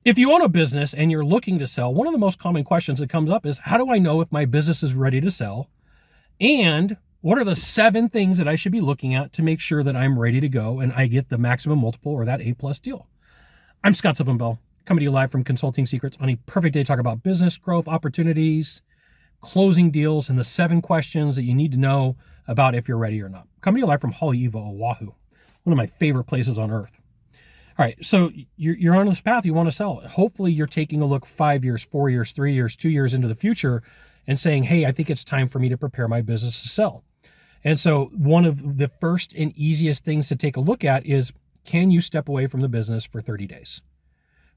If you own a business and you're looking to sell, one of the most common questions that comes up is, how do I know if my business is ready to sell? And what are the 7 things that I should be looking at to make sure that I'm ready to go and I get the maximum multiple or that A+ deal? I'm Scott Sylvan, coming to you live from Consulting Secrets on a perfect day to talk about business growth, opportunities, closing deals, and the 7 questions that you need to know about if you're ready or not. Coming to you live from Haleiwa, Oahu, one of my favorite places on earth. All right, so you're on this path, you want to sell. Hopefully you're taking a look 5 years, 4 years, 3 years, 2 years into the future and saying, hey, I think it's time for me to prepare my business to sell. And so one of the first and easiest things to take a look at is, can you step away from the business for 30 days?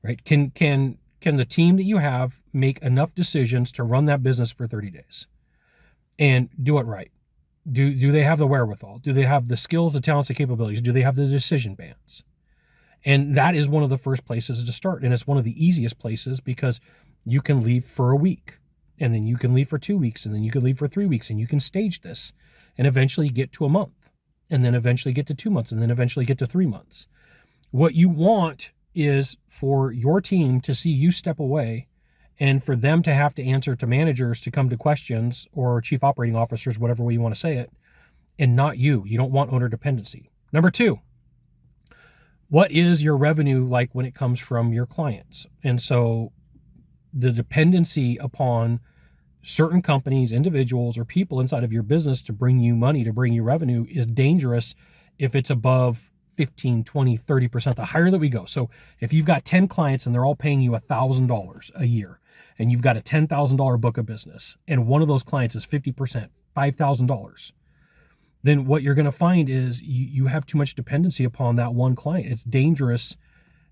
Right? Can the team that you have make enough decisions to run that business for 30 days and do it right? Do they have the wherewithal? Do they have the skills, the talents, the capabilities? Do they have the decision bands? And that is one of the first places to start. And it's one of the easiest places because you can leave for a week, and then you can leave for 2 weeks, and then you can leave for 3 weeks, and you can stage this and eventually get to a month, and then eventually get to 2 months, and then eventually get to 3 months. What you want is for your team to see you step away and for them to have to answer to managers to come to questions or chief operating officers, whatever way you want to say it, and not you. You don't want owner dependency. Number 2, what is your revenue like when it comes from your clients? And so the dependency upon certain companies, individuals, or people inside of your business to bring you money, to bring you revenue is dangerous if it's above 15, 20, 30%, the higher that we go. So if you've got 10 clients and they're all paying you $1,000 a year, and you've got a $10,000 book of business, and one of those clients is 50%, $5,000, then what you're going to find is you have too much dependency upon that one client. It's dangerous.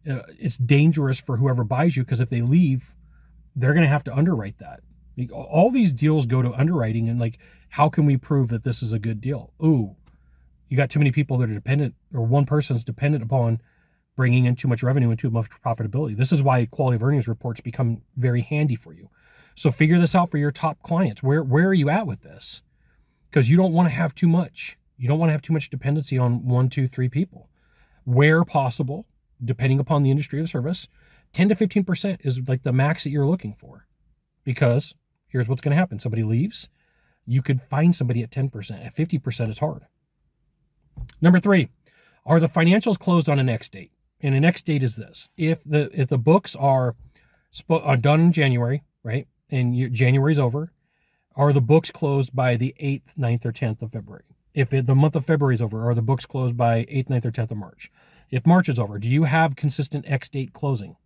It's dangerous for whoever buys you, because if they leave, they're going to have to underwrite that. All these deals go to underwriting, and like, how can we prove that this is a good deal? Ooh, you got too many people that are dependent, or one person's dependent upon bringing in too much revenue and too much profitability. This is why quality of earnings reports become very handy for you. So figure this out for your top clients. Where are you at with this? Because you don't want to have too much. You don't want to have too much dependency on 1, 2, 3 people. Where possible, depending upon the industry or the service, 10 to 15% is like the max that you're looking for. Because here's what's going to happen. Somebody leaves. You could find somebody at 10%. At 50%, it's hard. Number 3, are the financials closed on an X date? And an X date is this. If the books are done in January, right, and January's over, are the books closed by the 8th, 9th, or 10th of February? If the month of February is over, are the books closed by 8th, 9th, or 10th of March? If March is over, do you have consistent X date closing?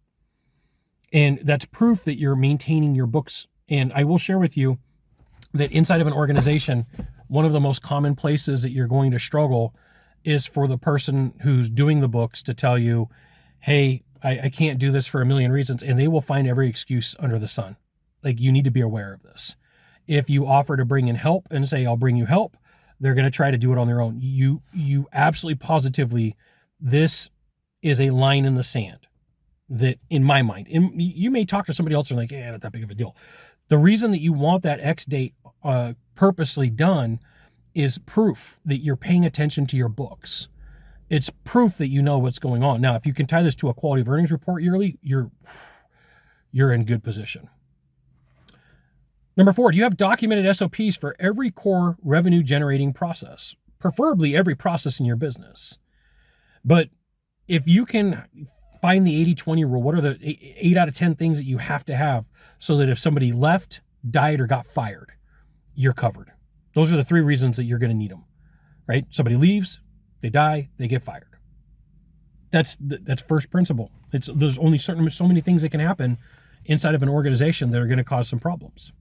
And that's proof that you're maintaining your books. And I will share with you that inside of an organization, one of the most common places that you're going to struggle is for the person who's doing the books to tell you, hey, I can't do this for a million reasons. And they will find every excuse under the sun. Like, you need to be aware of this. If you offer to bring in help and say, I'll bring you help, they're going to try to do it on their own. You absolutely positively, this is a line in the sand that, in my mind, you may talk to somebody else and like, yeah, not that big of a deal. The reason that you want that X date purposely done is proof that you're paying attention to your books. It's proof that you know what's going on. Now, if you can tie this to a quality of earnings report yearly, you're in good position. Number 4, do you have documented SOPs for every core revenue generating process? Preferably every process in your business. But if you can find the 80-20 rule, what are the 8 out of 10 things that you have to have so that if somebody left, died, or got fired, you're covered? Those are the 3 reasons that you're going to need them, right? Somebody leaves, they die, they get fired. That's first principle. There's only so many things that can happen inside of an organization that are going to cause some problems.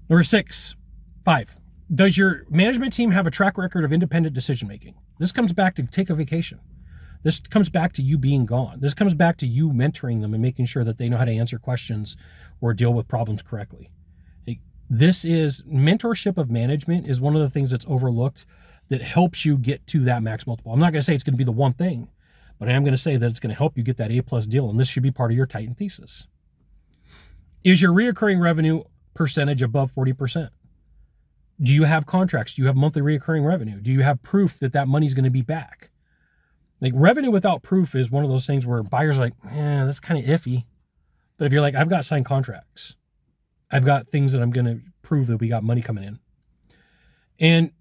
Number 5, does your management team have a track record of independent decision-making? This comes back to take a vacation. This comes back to you being gone. This comes back to you mentoring them and making sure that they know how to answer questions or deal with problems correctly. This is mentorship of management is one of the things that's overlooked that helps you get to that max multiple. I'm not going to say it's going to be the one thing, but I am going to say that it's going to help you get that A+ deal, and this should be part of your Titan thesis. Is your reoccurring revenue percentage above 40%? Do you have contracts? Do you have monthly reoccurring revenue? Do you have proof that that money's going to be back? Like revenue without proof is one of those things where buyers are like, that's kind of iffy. But if you're like, I've got signed contracts, I've got things that I'm going to prove that we got money coming in. And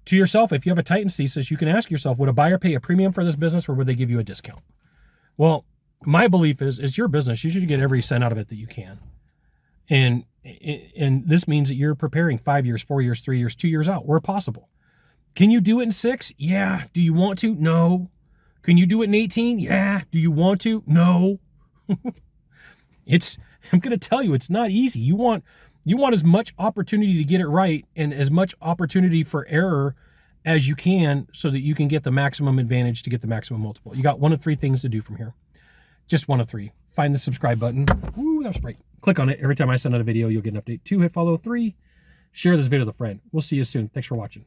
to yourself, if you have a Titans thesis, you can ask yourself, would a buyer pay a premium for this business or would they give you a discount? Well, my belief is it's your business. You should get every cent out of it that you can. And this means that you're preparing 5 years, 4 years, 3 years, 2 years out where possible. Can you do it in 6? Yeah. Do you want to? No. Can you do it in 18? Yeah. Do you want to? No. I'm going to tell you, it's not easy. You want as much opportunity to get it right and as much opportunity for error as you can so that you can get the maximum advantage to get the maximum multiple. You got one of 3 things to do from here. Just one of 3. Find the subscribe button. Ooh, that was bright. Click on it. Every time I send out a video, you'll get an update. 2, hit follow. 3, share this video with a friend. We'll see you soon. Thanks for watching.